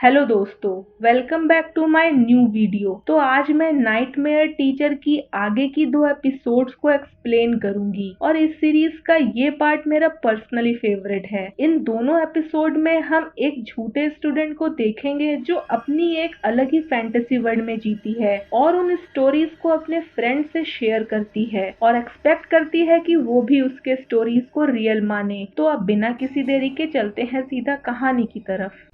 Hello दोस्तों, welcome back to my new video. तो आज मैं नाइटमेयर टीचर की आगे की 2 एपिसोड्स को एक्सप्लेन करूंगी और इस सीरीज का ये पार्ट मेरा पर्सनली फेवरेट है। इन दोनों एपिसोड में हम एक झूठे स्टूडेंट को देखेंगे जो अपनी एक अलग ही फैंटेसी वर्ल्ड में जीती है और उन स्टोरीज को अपने फ्रेंड से शेयर करती है और एक्सपेक्ट करती है कि वो भी उसके स्टोरीज को रियल माने। तो अब बिना किसी देरी के चलते हैं सीधा कहानी की तरफ।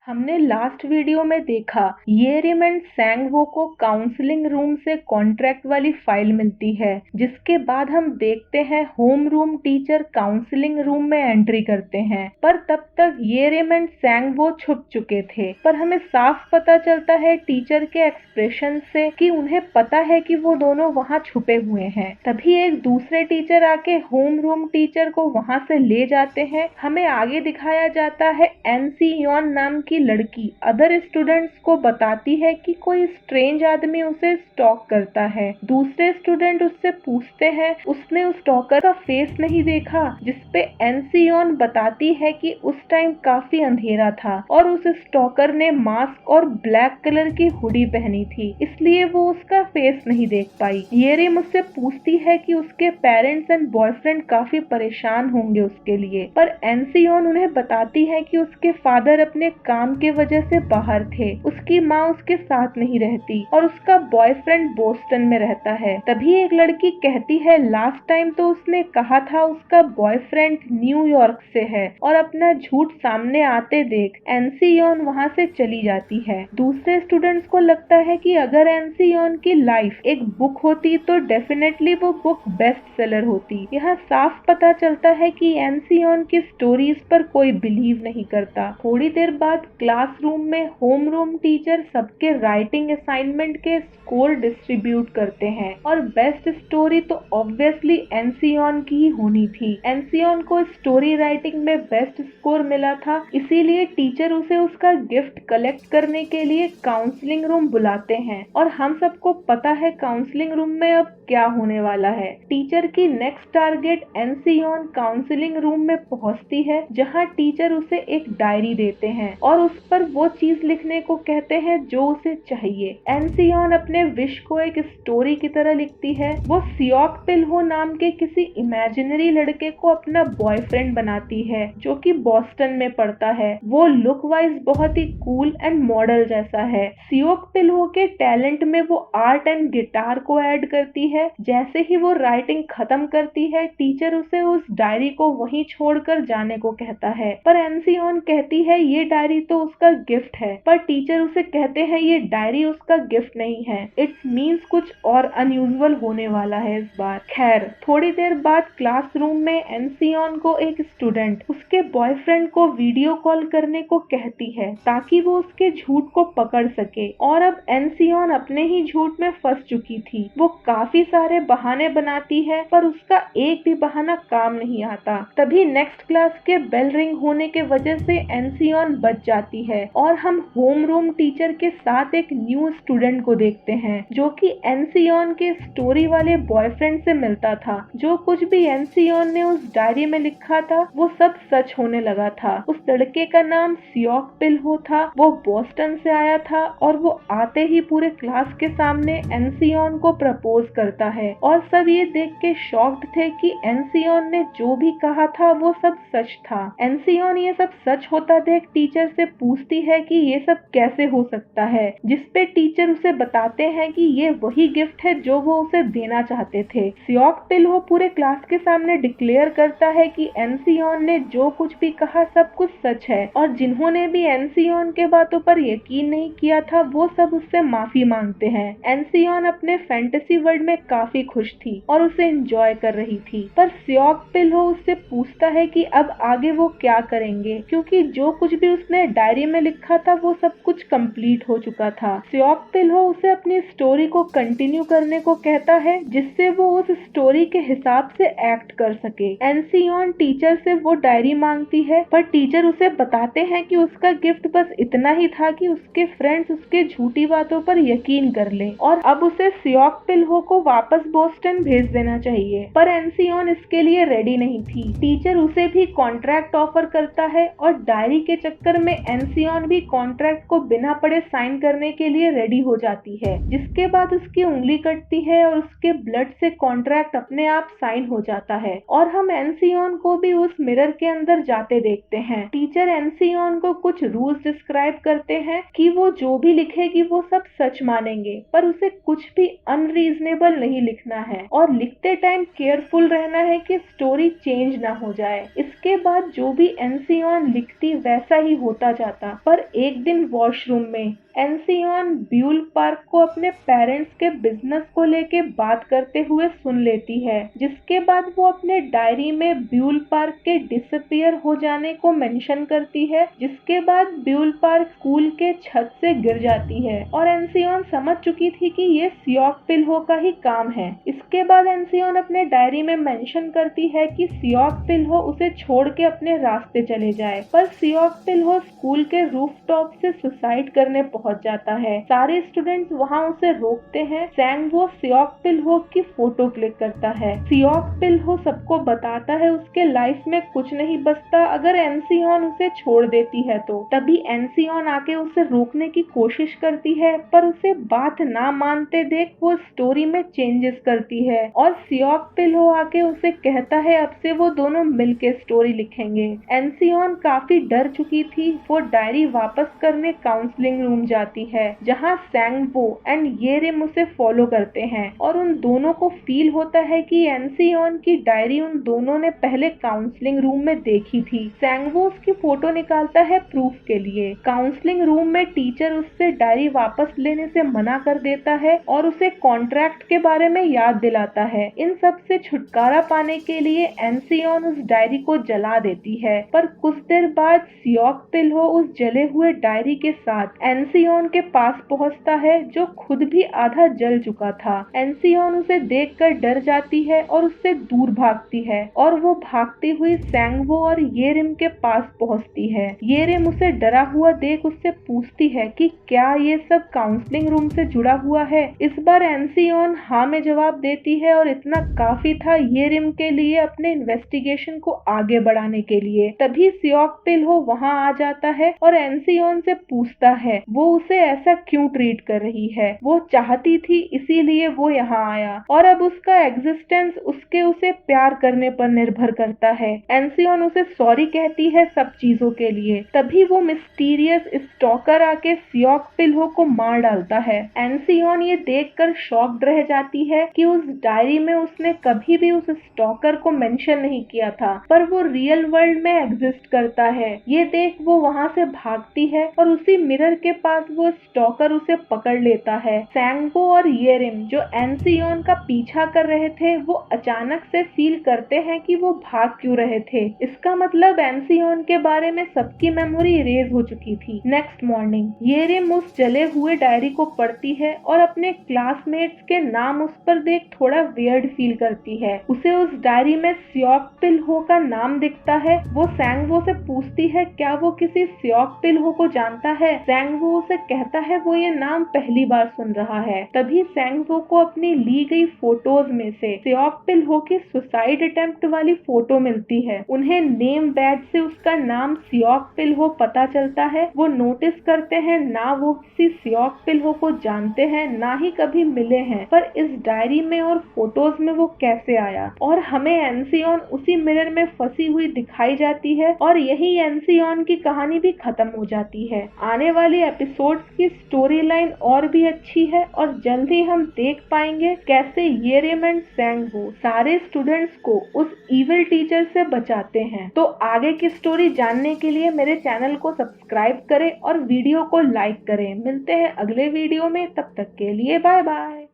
हमने लास्ट वीडियो में देखा येरिम एंड सैंगवो को काउंसलिंग रूम से कॉन्ट्रैक्ट वाली फाइल मिलती है, जिसके बाद हम देखते हैं home room teacher counselling room में एंट्री करते हैं। पर तब तक येरिम एंड सैंगवो छुप चुके थे, पर हमें साफ पता चलता है टीचर के एक्सप्रेशन से कि उन्हें पता है कि वो दोनों वहाँ छुपे हुए हैं। तभी एक दूसरे टीचर आके होम रूम टीचर को वहाँ से ले जाते हैं। हमें आगे दिखाया जाता है एनसी योन नाम की लड़की अदर स्टूडेंट्स को बताती है कि कोई स्ट्रेंज आदमी उसे स्टॉक करता है। दूसरे स्टूडेंट उससे पूछते हैं उसने उस स्टॉकर का फेस नहीं देखा, जिसपे एनसीयोन बताती है कि उस टाइम काफी अंधेरा था और उस स्टॉकर ने मास्क और ब्लैक कलर की हुडी पहनी थी, इसलिए वो उसका फेस नहीं देख पाई। येरी मुझसे पूछती है कि उसके पेरेंट्स एंड बॉयफ्रेंड काफी परेशान होंगे उसके लिए, पर एनसीयोन उन्हें बताती है कि उसके फादर अपने काम की वजह से बाहर थे, उसकी माँ उसके साथ नहीं रहती और उसका बॉयफ्रेंड बोस्टन में रहता है। तभी एक लड़की कहती है लास्ट टाइम तो उसने कहा था उसका बॉयफ्रेंड न्यूयॉर्क से है और अपना झूठ सामने आते देख एनसीयोन वहाँ से चली जाती है। दूसरे स्टूडेंट्स को लगता है कि अगर एनसीयोन की लाइफ एक बुक होती तो डेफिनेटली वो बुक बेस्ट सेलर होती। यहाँ साफ पता चलता है कि एनसीयोन की स्टोरीज पर कोई बिलीव नहीं करता। थोड़ी देर बाद क्लासरूम में होम रूम टीचर सबके राइटिंग असाइनमेंट के स्कोर डिस्ट्रीब्यूट करते हैं और बेस्ट स्टोरी तो ऑब्वियसली एनसीयोन की ही होनी थी। एनसीयोन को स्टोरी राइटिंग में बेस्ट स्कोर मिला था, इसीलिए टीचर उसे उसका गिफ्ट कलेक्ट करने के लिए काउंसलिंग रूम बुलाते हैं और हम सबको पता है काउंसलिंग रूम में अब क्या होने वाला है। टीचर की नेक्स्ट टारगेट एनसीयोन काउंसलिंग रूम में पहुंचती है, जहां टीचर उसे एक डायरी देते हैं और उस पर वो चीज लिखने को कहते हैं जो उसे चाहिए। एनसीयोन अपने विश को एक स्टोरी की तरह लिखती है। वो सियोक पिल्हो नाम के किसी इमेजिनरी लड़के को अपना बॉयफ्रेंड बनाती है जो कि बॉस्टन में पढ़ता है। वो लुक वाइज बहुत ही कूल एंड मॉडल जैसा है। सियोक पिल्हो के टैलेंट में वो आर्ट एंड गिटार को ऐड करती है। जैसे ही वो राइटिंग खत्म करती है, टीचर उसे उस डायरी को वहीं छोड़कर जाने को कहता है, पर एनसीयोन कहती है ये डायरी तो उसका गिफ्ट है, पर टीचर उसे कहते हैं ये डायरी उसका गिफ्ट नहीं है। इट्स मीन्स कुछ और अनयूजुअल होने वाला है इस बार। खैर, थोड़ी देर बाद क्लासरूम में एनसीयोन को एक स्टूडेंट उसके बॉयफ्रेंड को वीडियो कॉल करने को कहती है ताकि वो उसके झूठ को पकड़ सके, और अब एनसीयोन अपने ही झूठ में फंस चुकी थी। वो काफी सारे बहाने बनाती है पर उसका एक भी बहाना काम नहीं आता। तभी नेक्स्ट क्लास के बेल रिंग होने के वजह से एनसीयोन बच जाती है और हम होम रूम टीचर के साथ एक न्यू स्टूडेंट को देखते हैं जो कि एनसीयोन के स्टोरी वाले बॉयफ्रेंड से मिलता था। जो कुछ भी एनसीयोन ने उस डायरी में लिखा था वो सब सच होने लगा था। उस लड़के का नाम सियोक पिल्हो था, वो बॉस्टन से आया था और वो आते ही पूरे क्लास के सामने एनसीयोन को प्रपोज करता है और सब ये देख के शॉक्ड थे कि एनसीयोन ने जो भी कहा था वो सब सच था। एनसीयोन ये सब सच होता देख टीचर से पूछती है कि ये सब कैसे हो सकता है, जिसपे टीचर उसे बताते हैं कि ये वही गिफ्ट है जो वो उसे देना चाहते थे। सियोक पिल्हो पूरे क्लास के सामने डिक्लेयर करता है कि एनसीयोन ने जो कुछ भी कहा सब कुछ सच है और जिन्होंने भी एनसीयोन के बातों पर यकीन नहीं किया था वो सब उससे माफी मांगते हैं। एनसीयोन अपने फैंटेसी वर्ल्ड में काफी खुश थी और उसे एंजॉय कर रही थी, पर सियोक पिल्हो उससे पूछता है कि अब आगे वो क्या करेंगे, क्योंकि जो कुछ भी उसने डायरी में उसने लिखा था वो सब कुछ कंप्लीट हो चुका था। स्योक पिल्हो उसे अपनी स्टोरी को कंटिन्यू करने को कहता है जिससे वो उस स्टोरी के हिसाब से एक्ट कर सके। एनसियोन टीचर से वो डायरी मांगती है पर टीचर उसे बताते हैं कि उसका गिफ्ट बस इतना ही था कि उसके फ्रेंड्स उसके झूठी बातों पर यकीन कर ले और अब उसे स्योक पिल्हो को वापस बोस्टन भेज देना चाहिए। पर एनसियोन इसके लिए रेडी नहीं थी। टीचर उसे भी कॉन्ट्रैक्ट ऑफर करता है और डायरी के चक्कर में एनसियोन भी कॉन्ट्रैक्ट को बिना पढ़े साइन करने के लिए रेडी हो जाती है, जिसके बाद उसकी उंगली कटती है और उसके ब्लड से कॉन्ट्रैक्ट अपने आप साइन हो जाता है और हम एनसियोन को भी उस मिरर के अंदर जाते देखते हैं। टीचर एनसियोन को कुछ रूल्स डिस्क्राइब करते हैं कि वो जो भी लिखेगी वो सब सच मानेंगे, पर उसे कुछ भी अनरीजनेबल नहीं लिखना है और लिखते टाइम केयरफुल रहना है कि स्टोरी चेंज ना हो जाए। इसके बाद जो भी एनसियोन लिखती वैसा ही होता जाता, पर एक दिन वॉशरूम में एनसियोन ब्यूल पार्क को अपने पेरेंट्स के बिजनेस को लेके बात करते हुए सुन लेती है, जिसके बाद वो अपने डायरी में ब्यूल पार्क के डिसअपीयर हो जाने को मेंशन करती है, जिसके बाद ब्यूल पार्क स्कूल के छत से गिर जाती है और एनसियोन समझ चुकी थी कि ये स्योक पिल्हो का ही काम है। इसके बाद एनसियोन अपने डायरी में मेंशन करती है कि स्योक पिल्हो उसे छोड़ के अपने रास्ते चले जाए, पर स्योक पिल्हो स्कूल के रूफटॉप से सुसाइड करने पहुंच जाता है। सारे स्टूडेंट्स वहां उसे रोकते हैं। सैंगवो स्योक पिल्हो की फोटो क्लिक करता है। स्योक पिल्हो सबको बताता है उसके लाइफ में कुछ नहीं बचता अगर एनसियोन उसे छोड़ देती है तो। तभी एनसियोन आके उसे रोकने की कोशिश करती है, पर उसे बात ना मानते देख वो स्टोरी में चेंजेस करती है और स्योक पिल्हो आके उसे कहता है अब से वो दोनों मिलके स्टोरी लिखेंगे। एनसियोन काफी डर चुकी थी। वो डायरी वापस करने काउंसलिंग रूम जाती है, जहाँ सैंगवो एंड येरिम उसे फॉलो करते हैं और उन दोनों को फील होता है कि एनसियोन की डायरी उन दोनों ने पहले काउंसलिंग रूम में देखी थी। सैंगवो उसकी फोटो निकालता है प्रूफ के लिए। काउंसलिंग रूम में टीचर उससे डायरी वापस लेने से मना कर देता है और उसे कॉन्ट्रैक्ट के बारे में याद दिलाता है। इन सब से छुटकारा पाने के लिए एनसियोन उस डायरी को जला देती है, पर कुछ देर बाद स्योक पिल्हो उस जले हुए डायरी के साथ एनसियोन के पास पहुंचता है, जो खुद भी आधा जल चुका था। एनसियोन उसे देखकर डर जाती है और उससे दूर भागती है और वो भागती हुई सैंगवो और येरिम के पास पहुंचती है। येरिम उसे डरा हुआ देख उससे पूछती है कि क्या ये सब काउंसलिंग रूम से जुड़ा हुआ है। इस बार एनसियोन हाँ में जवाब देती है और इतना काफी था येरिम के लिए अपने इन्वेस्टिगेशन को आगे बढ़ाने के लिए। तभी स्योक पिल्हो वहाँ आ जाता है और एनसियोन से पूछता है वो उसे ऐसा क्यों ट्रीट कर रही है। वो चाहती थी इसीलिए वो यहाँ आया और अब उसका एग्जिस्टेंस उसके उसे प्यार करने पर निर्भर करता है। एनसियोन उसे सॉरी कहती है सब चीजों के लिए। तभी वो मिस्टीरियस स्टॉकर आके स्योक पिल्हो को मार डालता है। एनसियोन ये देखकर शॉक्ड रह जाती है कि उस डायरी में उसने कभी भी उस स्टॉकर को मेंशन नहीं किया था, पर वो रियल वर्ल्ड में एग्जिस्ट करता है। ये देख वो वहाँ से भागती है और उसी मिरर के पास वो स्टॉकर उसे पकड़ लेता है। सैंगवो और येरिम जो एनसियोन का पीछा कर रहे थे, वो अचानक से फील करते हैं कि वो भाग क्यों रहे थे। इसका मतलब एनसियोन के बारे में सबकी मेमोरी इरेज हो चुकी थी। नेक्स्ट मॉर्निंग येरिम उस जले हुए डायरी को पढ़ती है और अपने क्लासमेट्स के नाम उस पर देख थोड़ा वियर्ड फील करती है। उसे उस डायरी में स्योक पिल्हो का नाम दिखता है। वो सैंगवो से पूछती है क्या वो किसी स्योक पिल्हो को जानता है। सैंगवो उसे कहता है वो ये नाम पहली बार सुन रहा है। तभी सैंगवो को अपनी ली गई फोटोज में से स्योक पिल्हो की सुसाइड अटेम्प्ट वाली फोटो मिलती है। उन्हें नेम बैड से उसका नाम स्योक पिल्हो पता चलता है। वो नोटिस करते हैं ना वो किसी स्योक पिल्हो को जानते हैं ना ही कभी मिले हैं, पर इस डायरी में और फोटोज में वो कैसे आया। और हमें एनसियोन उसी मिरर में फंसी हुई दिखाई जाती है और यही एनसियोन की कहानी भी खत्म हो जाती है। आने वाली एपिसोड्स की स्टोरी लाइन और भी अच्छी है और जल्दी हम देख पाएंगे कैसे येरिम एंड सैंगवो सारे स्टूडेंट्स को उस इविल टीचर से बचाते हैं। तो आगे की स्टोरी जानने के लिए मेरे चैनल को सब्सक्राइब करें और वीडियो को लाइक करें। मिलते हैं अगले वीडियो में, तब तक के लिए बाय बाय।